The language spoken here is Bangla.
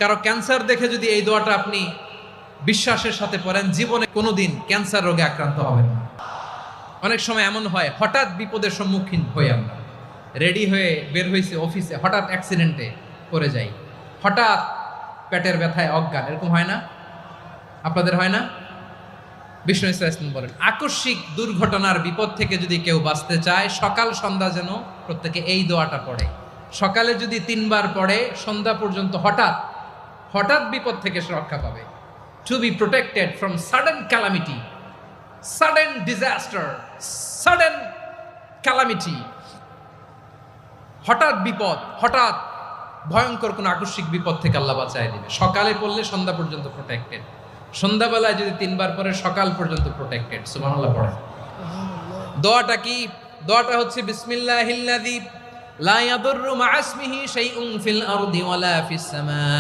কারো ক্যান্সার দেখে যদি এই দোয়াটা আপনি বিশ্বাসের সাথে পড়েন, জীবনে কোনোদিন ক্যান্সার রোগে আক্রান্ত হবেন না। অনেক সময় এমন হয়, হঠাৎ বিপদের সম্মুখীন হই আমরা, রেডি হয়ে বের হয়েছে অফিসে, হঠাৎ অ্যাক্সিডেন্টে পড়ে যাই, হঠাৎ পেটের ব্যথায় অজ্ঞান, এরকম হয় না? আপনাদের হয় না? বিষ্ণু ইসলাম বলেন, আকস্মিক দুর্ঘটনার বিপদ থেকে যদি কেউ বাঁচতে চায়, সকাল সন্ধ্যা যেন প্রত্যেকে এই দোয়াটা পড়ে। সকালে যদি 3 বার পড়ে, সন্ধ্যা পর্যন্ত হঠাৎ বিপদ থেকে সে রক্ষা পাবে। To be protected from sudden calamity, sudden disaster, sudden calamity, হঠাৎ বিপদ, হঠাৎ ভয়ঙ্কর কোন আকস্মিক বিপদ থেকে আল্লাহ বাঁচায় দিবে। সকালে পড়লে সন্ধ্যা পর্যন্ত প্রোটেক্টেড, সন্ধ্যাবেলায় যদি 3 বার পরে সকাল পর্যন্ত প্রোটেক্টেড। সুবহানাল্লাহ পড়ে। দোয়াটা কি? দোয়াটা হচ্ছে বিসমিল্লাহিল্লাযী লা ইয়াদুররু মা ইসমিহি শাইউন ফিল আরদি ওয়ালা ফিস সামা।